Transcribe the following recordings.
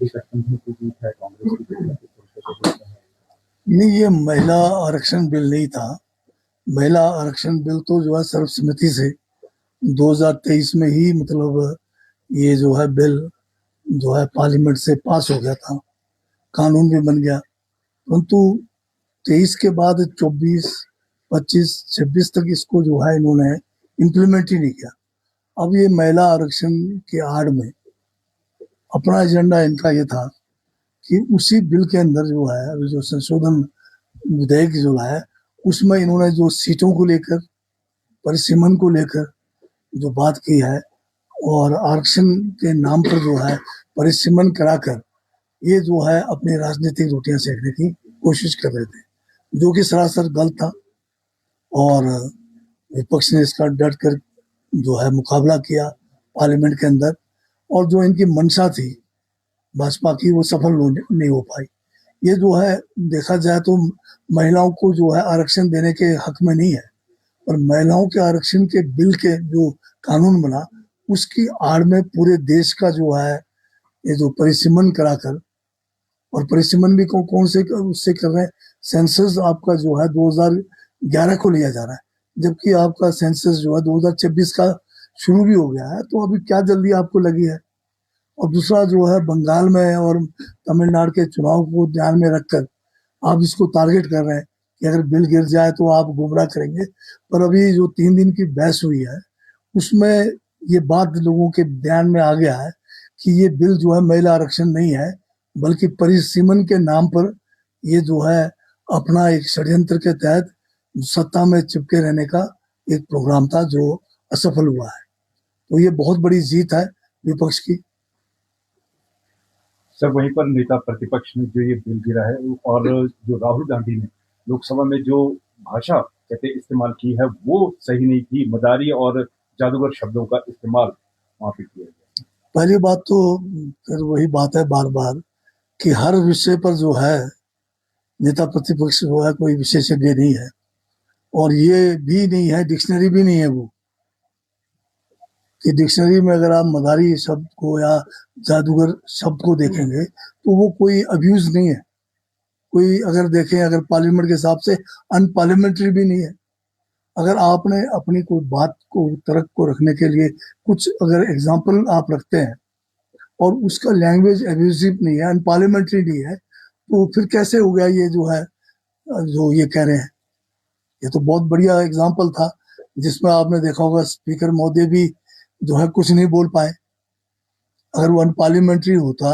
गठबंधन की जीत है, कांग्रेस की जीत है? नहीं, ये महिला आरक्षण बिल नहीं था। महिला आरक्षण बिल तो जो है सर्वसम्मति से 2023 में ही मतलब ये जो है बिल जो है पार्लियामेंट से पास हो गया था, कानून भी बन गया। परंतु 23 के बाद 24, 25, 26 तक इसको जो है इन्होंने इम्प्लीमेंट ही नहीं किया। अब ये महिला आरक्षण के आड़ में अपना एजेंडा इनका ये था कि उसी बिल के अंदर जो है अभी जो संशोधन विधेयक जो है उसमें इन्होंने जो सीटों को लेकर, परिसीमन को लेकर जो बात की है और आरक्षण के नाम पर जो है परिसीमन कराकर ये जो है अपनी राजनीतिक रोटियां सेकने की कोशिश कर रहे थे, जो कि सरासर गलत था। और विपक्ष ने इसका डट कर जो है मुकाबला किया पार्लियामेंट के अंदर, और जो इनकी मंशा थी भाजपा की वो सफल नहीं हो पाई। ये जो है देखा जाए तो महिलाओं को जो है आरक्षण देने के हक में नहीं है, और महिलाओं के आरक्षण के बिल के जो कानून बना उसकी आड़ में पूरे देश का जो है ये जो परिसीमन कराकर, और परिसीमन भी कौन से उससे कर रहे हैं, सेंसस आपका जो है 2011 को लिया जा रहा है, जबकि आपका सेंसस जो है 2026 का शुरू भी हो गया है। तो अभी क्या जल्दी आपको लगी है? और दूसरा जो है बंगाल में और तमिलनाडु के चुनाव को ध्यान में रखकर आप इसको टारगेट कर रहे हैं कि अगर बिल गिर जाए तो आप गुमराह करेंगे। पर अभी जो 3 दिन की बहस हुई है उसमें ये बात लोगों के ध्यान में आ गया है कि ये बिल जो है महिला आरक्षण नहीं है, बल्कि परिसीमन के नाम पर ये जो है अपना एक षड्यंत्र के तहत सत्ता में चिपके रहने का एक प्रोग्राम था जो असफल हुआ है। तो ये बहुत बड़ी जीत है विपक्ष की। सर, वहीं पर नेता प्रतिपक्ष ने जो ये बिल गिरा है और जो राहुल गांधी ने लोकसभा में जो भाषा कहते इस्तेमाल की है वो सही नहीं थी, मदारी और जादूगर शब्दों का इस्तेमाल वहां पे किया गया। पहली बात तो फिर वही बात है बार बार कि हर विषय पर जो है नेता प्रतिपक्ष जो है कोई विशेषज्ञ नहीं है, और ये भी नहीं है, डिक्शनरी भी नहीं है वो कि डिक्शनरी में अगर आप मदारी शब्द को या जादूगर शब्द को देखेंगे तो वो कोई अब्यूज नहीं है, कोई अगर देखें अगर पार्लियामेंट के हिसाब से अनपार्लियामेंट्री भी नहीं है। अगर आपने अपनी कोई बात को तर्क को रखने के लिए कुछ अगर एग्जाम्पल आप रखते हैं और उसका लैंग्वेज एब्यूजिव नहीं है, अनपार्लियामेंट्री नहीं है, तो फिर कैसे हो गया ये जो है जो ये कह रहे हैं। ये तो बहुत बढ़िया एग्जाम्पल था जिसमें आपने देखा होगा स्पीकर महोदय भी जो है कुछ नहीं बोल पाए। अगर वो अनपार्लियामेंट्री होता,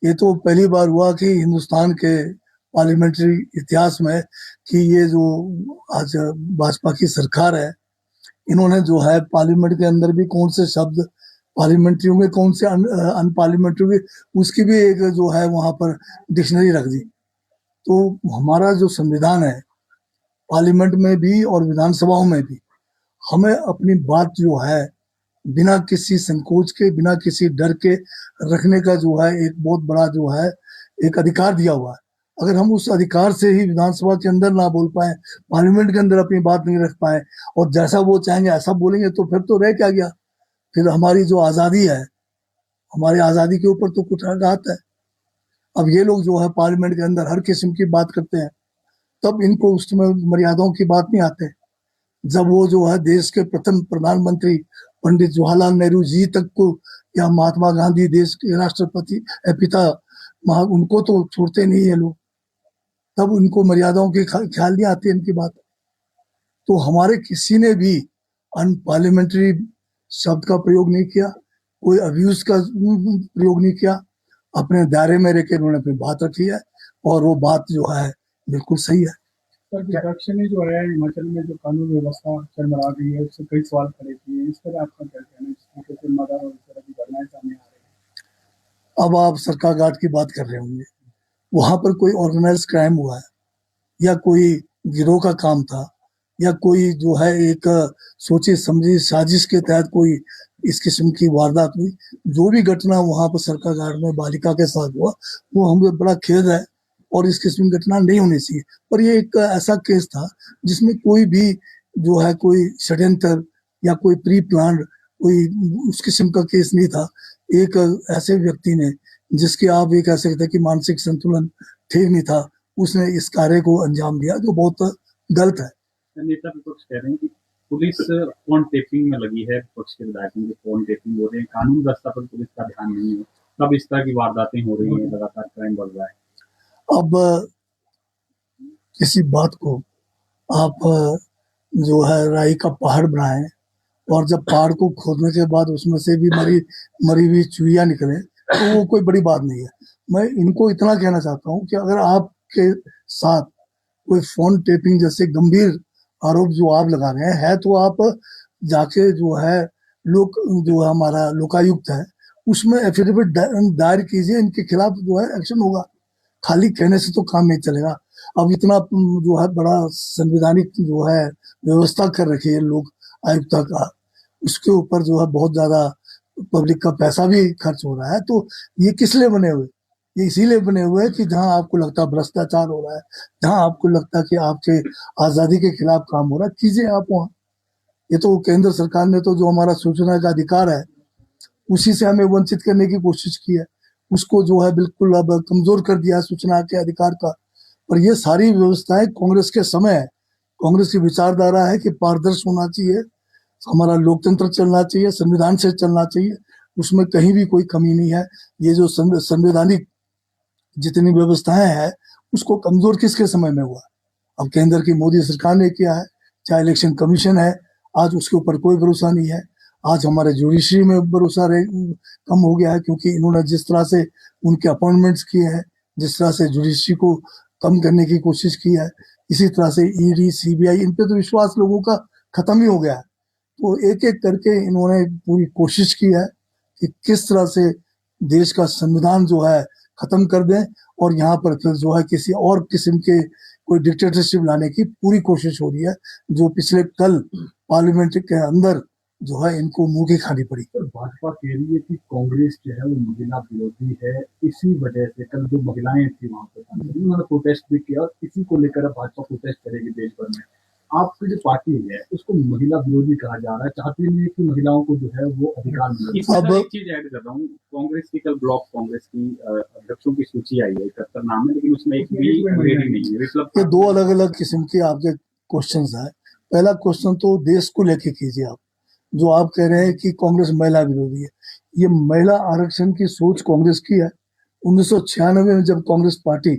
ये तो पहली बार हुआ कि हिंदुस्तान के पार्लियामेंट्री इतिहास में कि ये जो आज भाजपा की सरकार है इन्होंने जो है पार्लियामेंट के अंदर भी कौन से शब्द पार्लियामेंट्री होंगे, कौन से अनपार्लियामेंट्री होंगे, उसकी भी एक जो है वहां पर डिक्शनरी रख दी। तो हमारा जो संविधान है पार्लियामेंट में भी और विधानसभाओं में भी हमें अपनी बात जो है बिना किसी संकोच के, बिना किसी डर के रखने का जो है एक बहुत बड़ा जो है एक अधिकार दिया हुआ है। अगर हम उस अधिकार से ही विधानसभा के अंदर ना बोल पाए, पार्लियामेंट के अंदर अपनी बात नहीं रख पाए और जैसा वो चाहेंगे ऐसा बोलेंगे तो फिर तो रह क्या गया? फिर हमारी जो आज़ादी है, हमारी आज़ादी के ऊपर तो कुछ आघात है। अब ये लोग जो है पार्लियामेंट के अंदर हर किस्म की बात करते हैं, तब इनको उसमें मर्यादाओं की बात नहीं आते। जब वो जो है देश के प्रथम प्रधानमंत्री पंडित जवाहरलाल नेहरू जी तक को या महात्मा गांधी देश के राष्ट्रपति पिता उनको तो छोड़ते नहीं है लोग, तब उनको मर्यादाओं की ख्याल नहीं आती इनकी बात। तो हमारे किसी ने भी अनपार्लियामेंट्री शब्द का प्रयोग नहीं किया, कोई अब्यूज का प्रयोग नहीं किया, अपने दायरे में रहकर उन्होंने अपनी बात रखी है और वो बात जो है बिल्कुल सही है। विपक्ष ने जो है हिमाचल में जो कानून व्यवस्था चरमरा गई है उससे कई सवाल खड़े किए हैं, इस पर आपका क्या कहना है? जिस तरीके से मर्डर और इस तरह की घटनाएं सामने आ रही हैं। अब आप सरका घाट की बात कर रहे होंगे, वहां पर कोई ऑर्गेनाइज क्राइम हुआ है या कोई गिरोह का काम था या कोई जो है एक सोची समझी साजिश के तहत कोई इस किस्म की वारदात हुई, जो भी घटना वहां पर सरका घाट में बालिका के साथ हुआ वो हमें बड़ा खेद है और इस किस्म की घटना नहीं होनी चाहिए। पर ये एक ऐसा केस था जिसमें कोई भी जो है कोई षड्यंत्र या कोई प्री प्लान कोई उस किस्म का केस नहीं था। एक ऐसे व्यक्ति ने, जिसके आप ये कह सकते हैं कि मानसिक संतुलन ठीक नहीं था, उसने इस कार्य को अंजाम दिया, जो बहुत गलत है। नेता विपक्ष कह रहे हैं कि पुलिस फोन टेपिंग में लगी है, विपक्ष के विधायकों के फोन टेपिंग हो रहे हैं, कानून व्यवस्था पर पुलिस का ध्यान नहीं है, तब इस तरह की वारदातें हो रही हैं, लगातार क्राइम बढ़ रहा है। अब किसी बात को आप जो है राई का पहाड़ बनाएं, और जब पहाड़ को खोदने के बाद उसमें से भी मरी हुई चुहिया निकले, तो वो कोई बड़ी बात नहीं है। मैं इनको इतना कहना चाहता हूँ कि अगर आपके साथ कोई फोन टेपिंग जैसे गंभीर आरोप जो आप लगा रहे हैं है, तो आप जाके जो है जो हमारा लोकायुक्त है उसमें एफिडेविट दायर कीजिए, इनके खिलाफ जो है एक्शन होगा। खाली कहने से तो काम नहीं चलेगा। अब इतना जो है बड़ा संवैधानिक जो है व्यवस्था कर रखी है लोक आयुक्ता का, उसके ऊपर जो है बहुत ज्यादा पब्लिक का पैसा भी खर्च हो रहा है। तो ये किस लिए बने हुए? ये इसीलिए बने हुए हैं कि जहां आपको लगता है भ्रष्टाचार हो रहा है, जहां आपको लगता है कि आपके आजादी के खिलाफ काम हो रहा है, कीजिए आप वहां। ये तो केंद्र सरकार ने तो जो हमारा सूचना का अधिकार है उसी से हमें वंचित करने की कोशिश की है, उसको जो है बिल्कुल अब कमजोर कर दिया है सूचना के अधिकार का। पर ये सारी व्यवस्थाएं कांग्रेस के समय है। कांग्रेस की विचारधारा है कि पारदर्शी होना चाहिए, हमारा लोकतंत्र चलना चाहिए, संविधान से चलना चाहिए, उसमें कहीं भी कोई कमी नहीं है। ये जो संवैधानिक जितनी व्यवस्थाएं हैं उसको कमजोर किसके समय में हुआ? अब केंद्र की मोदी सरकार ने किया है। चाहे इलेक्शन कमीशन है, आज उसके ऊपर कोई भरोसा नहीं है। आज हमारे जुडिशरी में भरोसा कम हो गया है, क्योंकि इन्होंने जिस तरह से उनके अपॉइंटमेंट्स किए हैं, जिस तरह से जुडिशरी को कम करने की कोशिश की है, इसी तरह से ईडी सीबीआई, इन पे तो विश्वास लोगों का खत्म ही हो गया है। तो एक एक करके इन्होंने पूरी कोशिश की है कि किस तरह से देश का संविधान जो है खत्म कर दें, और यहाँ पर फिर जो है किसी और किस्म के कोई डिक्टेटरशिप लाने की पूरी कोशिश हो रही है, जो पिछले कल पार्लियामेंट के अंदर जो है इनको मुंह की खानी पड़ी। तो भाजपा कह रही है कि कांग्रेस जो है वो महिला विरोधी है, इसी वजह से कल जो महिलाएं थी वहां पर उन्होंने प्रोटेस्ट भी किया, और इसी को लेकर भाजपा प्रोटेस्ट करेगी देश भर में। आपकी जो पार्टी है उसको महिला विरोधी कहा जा रहा है, चाहती नहीं है कि महिलाओं को जो है वो अधिकार मिले। अब एक चीज ऐड कर रहा हूँ, कांग्रेस की कल ब्लॉक कांग्रेस की अध्यक्षों की सूची आई है, 71 नाम है, लेकिन उसमें एक भी लेडी नहीं है। ये दो अलग अलग किस्म के आपके क्वेश्चन है। पहला क्वेश्चन तो देश को लेके कीजिए आप, जो आप कह रहे हैं कि कांग्रेस महिला विरोधी है। ये महिला आरक्षण की सोच कांग्रेस की है। 1996 में जब कांग्रेस पार्टी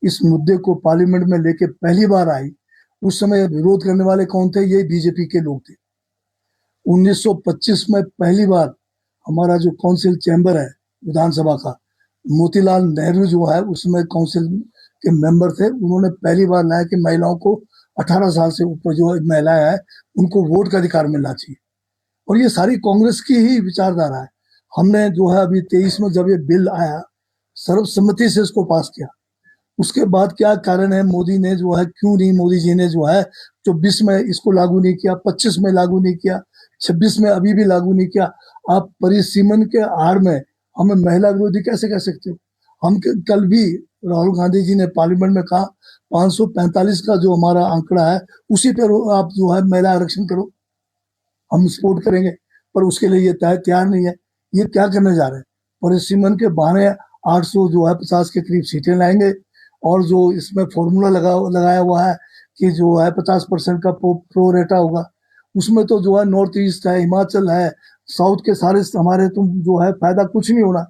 इस मुद्दे को पार्लियामेंट में लेके पहली बार आई, उस समय विरोध करने वाले कौन थे? ये बीजेपी के लोग थे। 1925 में पहली बार हमारा जो काउंसिल चैम्बर है विधानसभा का, मोतीलाल नेहरू जो है उसमें काउंसिल के मेंबर थे, उन्होंने पहली बार लाया कि महिलाओं को 18 साल से ऊपर जो महिलाएं हैं उनको वोट का अधिकार मिलना चाहिए। और ये सारी कांग्रेस की ही विचारधारा है। हमने जो है अभी 23 में जब ये बिल आया, सर्वसम्मति से इसको पास किया। उसके बाद क्या कारण है, मोदी ने जो है क्यों नहीं, मोदी जी ने जो है 24 में इसको लागू नहीं किया, 25 में लागू नहीं किया, 26 में अभी भी लागू नहीं किया? आप परिसीमन के आड़ में हमें महिला विरोधी कैसे कह सकते हो? हम कल भी राहुल गांधी जी ने पार्लियामेंट में कहा 545 का जो हमारा आंकड़ा है उसी पर आप जो है महिला आरक्षण करो, हम सपोर्ट करेंगे। पर उसके लिए ये तैयार नहीं है। ये क्या करने जा रहे हैं? परिसीमन के बहाने 800 जो है 50 के करीब सीटें लाएंगे, और जो इसमें फॉर्मूला लगाया हुआ है कि जो है 50% का प्रो रेटा होगा, उसमें तो जो है नॉर्थ ईस्ट है, हिमाचल है, साउथ के सारे हमारे तुम जो है फायदा कुछ नहीं होना।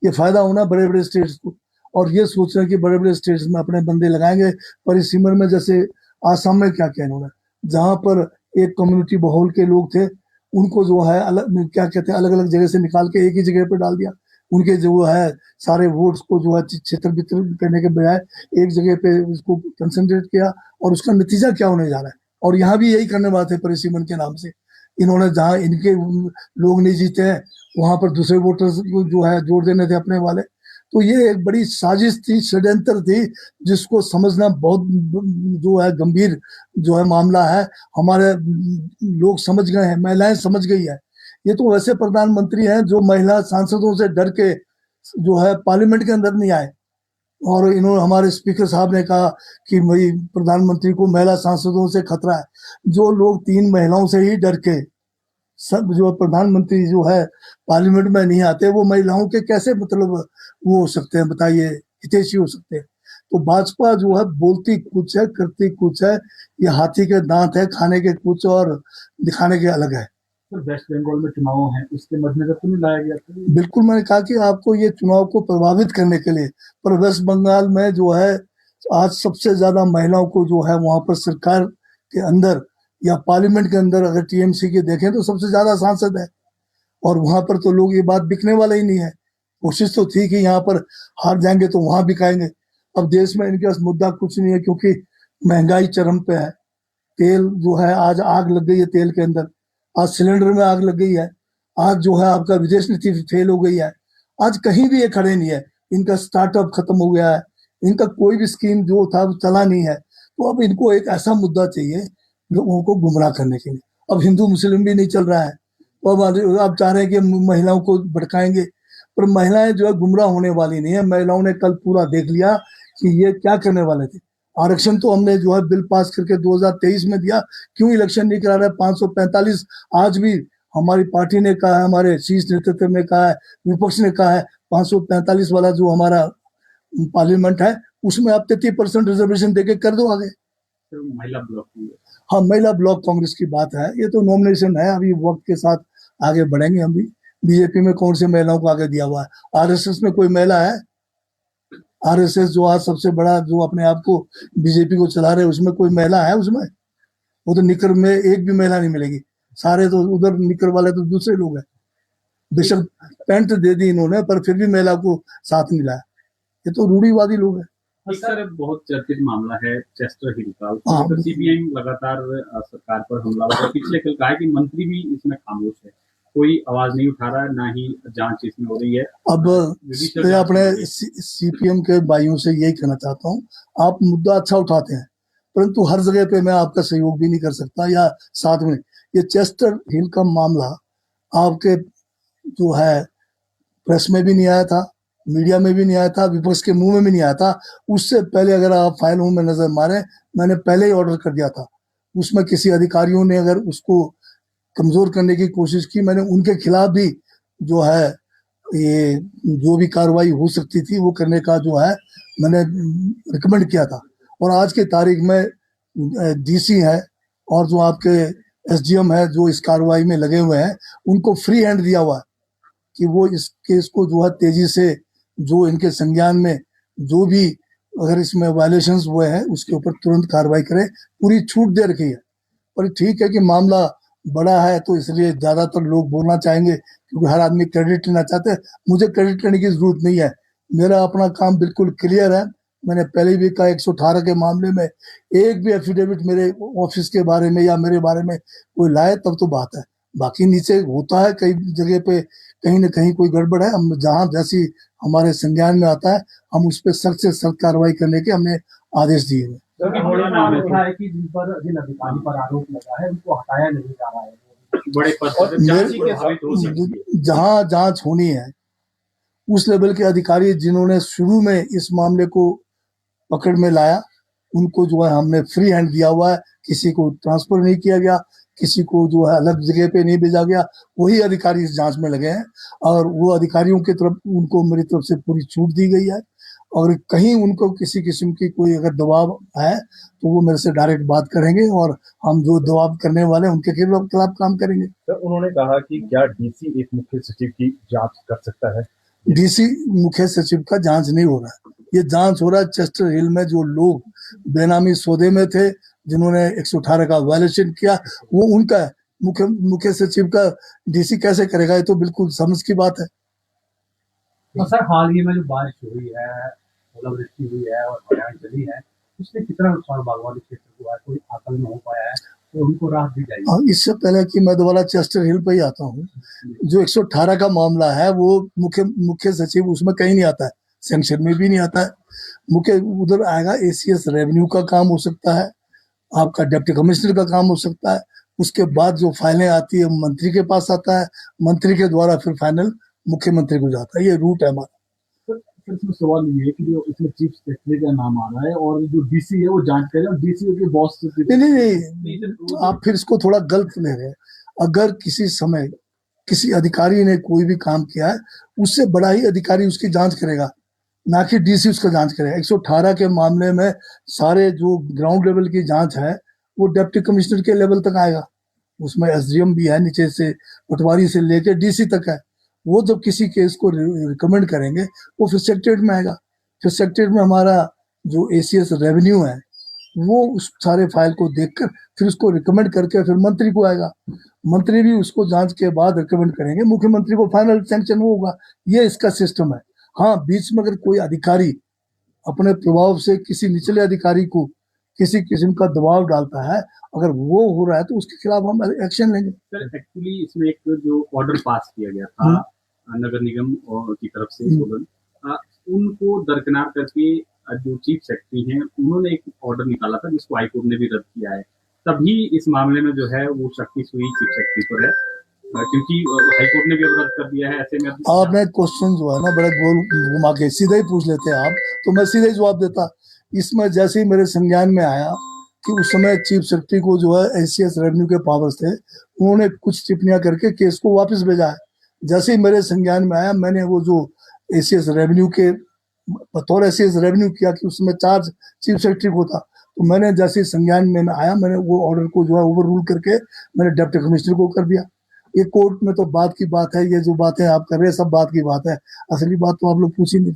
ये फायदा होना बड़े बड़े स्टेट्स को, और ये सोच रहे हैं कि बड़े बड़े स्टेट्स में अपने बंदे लगाएंगे परिसीमन में। जैसे आसाम में क्या किया इन्होंने, जहां पर एक कम्युनिटी बहुल के लोग थे उनको जो है अलग क्या कहते हैं अलग अलग जगह से निकाल के एक ही जगह पे डाल दिया। उनके जो है सारे वोट्स को जो है क्षेत्र वितरण करने के बजाय एक जगह पे उसको कंसंट्रेट किया, और उसका नतीजा क्या होने जा रहा है? और यहाँ भी यही करने वाले थे परिसीमन के नाम से। इन्होंने जहाँ इनके लोग नहीं जीते हैं वहां पर दूसरे वोटर्स को जो है जोड़ देने थे अपने वाले। तो ये एक बड़ी साजिश थी, षड्यंत्र थी, जिसको समझना बहुत जो है गंभीर जो है मामला है। हमारे लोग समझ गए हैं, महिलाएं समझ गई है। ये तो वैसे प्रधानमंत्री हैं जो महिला सांसदों से डर के जो है पार्लियामेंट के अंदर नहीं आए, और इन्होंने हमारे स्पीकर साहब ने कहा कि भाई प्रधानमंत्री को महिला सांसदों से खतरा है। जो लोग 3 महिलाओं से ही डर के सब जो प्रधानमंत्री जो है पार्लियामेंट में नहीं आते, वो महिलाओं के कैसे मतलब वो हो सकते हैं, बताइए, हितैषी हो सकते हैं। तो भाजपा जो है बोलती कुछ है, करती कुछ है। ये हाथी के दांत है, खाने के कुछ और दिखाने के अलग है। तो वेस्ट बंगाल में चुनाव है, उसके मद्देनजर तो नहीं लाया गया था? बिल्कुल, मैंने कहा कि आपको ये चुनाव को प्रभावित करने के लिए, पर वेस्ट बंगाल में जो है आज सबसे ज्यादा महिलाओं को जो है वहां पर सरकार के अंदर या पार्लियामेंट के अंदर अगर टीएमसी के देखें तो सबसे ज्यादा सांसद है। और वहां पर तो लोग ये बात बिकने वाला ही नहीं है। कोशिश तो थी कि यहाँ पर हार जाएंगे तो वहां बिकाएंगे। अब देश में इनके पास मुद्दा कुछ नहीं है, क्योंकि महंगाई चरम पे है। तेल जो है आज आग लग गई है तेल के अंदर, आज सिलेंडर में आग लग गई है, आज जो है आपका विदेश नीति फेल हो गई है, आज कहीं भी ये खड़े नहीं है। इनका स्टार्टअप खत्म हो गया है, इनका कोई भी स्कीम जो था वो चला नहीं है। तो अब इनको एक ऐसा मुद्दा चाहिए लोगों को गुमराह करने के लिए। अब हिंदू मुस्लिम भी नहीं चल रहा है, तो अब आप चाह रहे हैं कि महिलाओं को भड़काएंगे, पर महिलाएं जो है गुमराह होने वाली नहीं है। महिलाओं ने कल पूरा देख लिया कि ये क्या करने वाले थे। आरक्षण तो हमने जो है बिल पास करके 2023 में दिया, क्यों इलेक्शन नहीं करा रहे? 545 आज भी हमारी पार्टी ने कहा है, हमारे शीर्ष नेतृत्व ने कहा है, विपक्ष ने कहा है, 545 वाला जो हमारा पार्लियामेंट है उसमें आप 33% रिजर्वेशन देके कर दो आगे। तो महिला ब्लॉक की हाँ, महिला ब्लॉक कांग्रेस की बात है, ये तो नॉमिनेशन है, अभी वक्त के साथ आगे बढ़ेंगे हम भी। बीजेपी में कौन से महिलाओं को आगे दिया हुआ है? आरएसएस में कोई महिला है? आरएसएस जो आज सबसे बड़ा जो अपने आप को बीजेपी को चला रहे, उसमें कोई महिला है? उसमें वो तो निकर में एक भी महिला नहीं मिलेगी, सारे तो उधर निकर वाले तो दूसरे लोग हैं। बेशक पैंट दे दी इन्होंने, पर फिर भी महिला को साथ नहीं लाया। ये तो रूढ़ीवादी लोग हैं। सर बहुत चर्चित मामला है चेस्टर हिल का। हाँ। तो सीपीआई लगातार सरकार पर हमला कर रहा है। पिछले कल कहा है कि मंत्री भी इसमें खामोश है, कोई आवाज नहीं उठा रहा है, ना ही जांच इसमें हो रही है। अब मैं अपने सीपीएम के भाइयों से यही कहना चाहता हूँ, आप मुद्दा अच्छा उठाते हैं, परंतु हर जगह पे मैं आपका सहयोग भी नहीं कर सकता या साथ में। ये चेस्टर हिल का मामला आपके जो है प्रेस में भी नहीं आया था, मीडिया में भी नहीं आया था, विपक्ष के मुंह में भी नहीं आया था। उससे पहले अगर आप फाइलों में नजर मारे, मैंने पहले ही ऑर्डर कर दिया था। उसमें किसी अधिकारियों ने अगर उसको कमजोर करने की कोशिश की, मैंने उनके खिलाफ भी जो है ये जो भी कार्रवाई हो सकती थी वो करने का जो है मैंने रिकमेंड किया था। और आज की तारीख में डीसी है और जो आपके एसडीएम है जो इस कार्रवाई में लगे हुए हैं, उनको फ्री हैंड दिया हुआ है कि वो इस केस को जो है तेजी से जो इनके संज्ञान में जो भी अगर इसमें वायलेशंस हुए हैं उसके ऊपर तुरंत कार्रवाई करें। पूरी छूट दे रखी है। पर ठीक है कि मामला बड़ा है तो इसलिए ज्यादातर लोग बोलना चाहेंगे, क्योंकि हर आदमी क्रेडिट लेना चाहते हैं। मुझे क्रेडिट लेने की जरूरत नहीं है, मेरा अपना काम बिल्कुल क्लियर है। मैंने पहले भी कहा 118 के मामले में एक भी एफिडेविट मेरे ऑफिस के बारे में या मेरे बारे में कोई लाए तब तो बात है। बाकी नीचे होता है कई जगह पे कहीं न कहीं कोई गड़बड़ है, हम जहां जैसी हमारे संज्ञान में आता है हम उस पर सख्त से सख्त कार्रवाई करने के हमने आदेश दिए हैं। है कि जिन अधिकारी पर आरोप लगा है उनको हटाया नहीं जा रहा है, बड़े पद जहां जांच होनी है उस लेवल के अधिकारी जिन्होंने शुरू में इस मामले को पकड़ में लाया, उनको जो है हमने फ्री हैंड दिया हुआ है। किसी को ट्रांसफर नहीं किया गया, किसी को जो है अलग जगह पे नहीं भेजा गया। वही अधिकारी इस जांच में लगे हैं और वो अधिकारियों की तरफ उनको मेरी तरफ से पूरी छूट दी गई है। और कहीं उनको किसी किस्म की कोई अगर दबाव है तो वो मेरे से डायरेक्ट बात करेंगे और हम जो दबाव करने वाले हैं उनके खिलाफ काम करेंगे। तो उन्होंने कहा कि क्या डीसी एक मुख्य सचिव की जांच कर सकता है? डीसी मुख्य सचिव का जांच नहीं हो रहा है, ये जांच हो रहा है चेस्टर हिल में जो लोग बेनामी सौदे में थे, जिन्होंने 118 का वायलेशन किया, वो उनका है। मुख्य सचिव का डीसी कैसे करेगा? ये तो बिल्कुल समझ की बात है। तो सर हाल ही में जो बारिश हुई है, ओलावृष्टि हुई है और हरियाणा चली है, इससे कितना नुकसान बागवानी क्षेत्र को है, कोई आकलन हो पाया है तो उनको राहत दी जाएगी? इससे पहले कि मैं दोबारा चेस्टर हिल पे ही आता हूँ, जो 118 का मामला है वो मुख्य सचिव उसमें कहीं नहीं आता है, सेंक्शन में भी नहीं आता है। मुख्य उधर आएगा एसीएस रेवेन्यू का काम हो सकता है, आपका डिप्टी कमिश्नर का काम हो सकता है। उसके बाद जो फाइलें आती है मंत्री के पास आता है, मंत्री के द्वारा फिर फाइनल मुख्यमंत्री को जाता है। ये रूट है हमारा। इसमें सवाल ये है कि जो इसमें चीफ सेक्रेटरी का नाम आ रहा है और जो डीसी है वो जांच करे और डीसी के बॉस नहीं, आप फिर इसको थोड़ा गलत ले रहे हैं। अगर किसी समय किसी अधिकारी ने कोई भी काम किया है, उससे बड़ा ही अधिकारी उसकी जांच करेगा, ना कि डीसी उसका जांच करेगा। 118 के मामले में सारे जो ग्राउंड लेवल की जांच है वो डिप्टी कमिश्नर के लेवल तक आएगा, उसमें एसडीएम भी है, नीचे से पटवारी से लेकर डीसी तक है। वो जब किसी केस को रिकमेंड करेंगे वो फिर सेक्रेटरीट में आएगा, फिर सेक्रेटरीट में हमारा जो एसीएस रेवेन्यू है वो उस सारे फाइल को देखकर फिर उसको रिकमेंड करके फिर मंत्री को आएगा, मंत्री भी उसको जांच के बाद रिकमेंड करेंगे, मुख्यमंत्री को फाइनल सैंक्शन होगा। ये इसका सिस्टम है। हाँ, बीच में अगर कोई अधिकारी अपने प्रभाव से किसी निचले अधिकारी को किसी किस्म का दबाव डालता है, अगर वो हो रहा है तो उसके खिलाफ हम एक्शन लेंगे। सर एक्चुअली इसमें एक जो ऑर्डर पास किया गया था नगर निगम की तरफ से सोलन, उनको दरकिनार करके जो चीफ सेक्रेटरी हैं उन्होंने एक ऑर्डर निकाला था जिसको हाईकोर्ट ने भी रद्द किया है। तभी इस मामले में जो है वो शक्ति सुई चीफ सेक्रेटरी पर है, क्योंकि हाईकोर्ट ने भी अब रद्द कर दिया है। ऐसे में आपने क्वेश्चन जो है ना बड़ा गोल घुमा के सीधा ही पूछ लेते आप, तो मैं सीधे जवाब देता। इसमें जैसे ही मेरे संज्ञान में आया कि उस समय चीफ सेक्रेटरी को जो है एसीएस रेवेन्यू के पावर्स थे, उन्होंने कुछ टिप्पणियां करके केस को वापस भेजा है। जैसे ही मेरे संज्ञान में आया, मैंने वो जो एसीएस रेवेन्यू के बतौर एसीएस रेवेन्यू किया कि उसमें चार्ज चीफ सेक्रेटरी को था, तो मैंने जैसे संज्ञान में आया, मैंने वो ऑर्डर को जो है ओवर रूल करके मैंने डिप्टी कमिश्नर को कर दिया। ये कोर्ट में तो बात की बात है, ये जो बातें आप कर रहे हैं सब बात की बात है, असली बात तो आप लोग पूछ ही नहीं।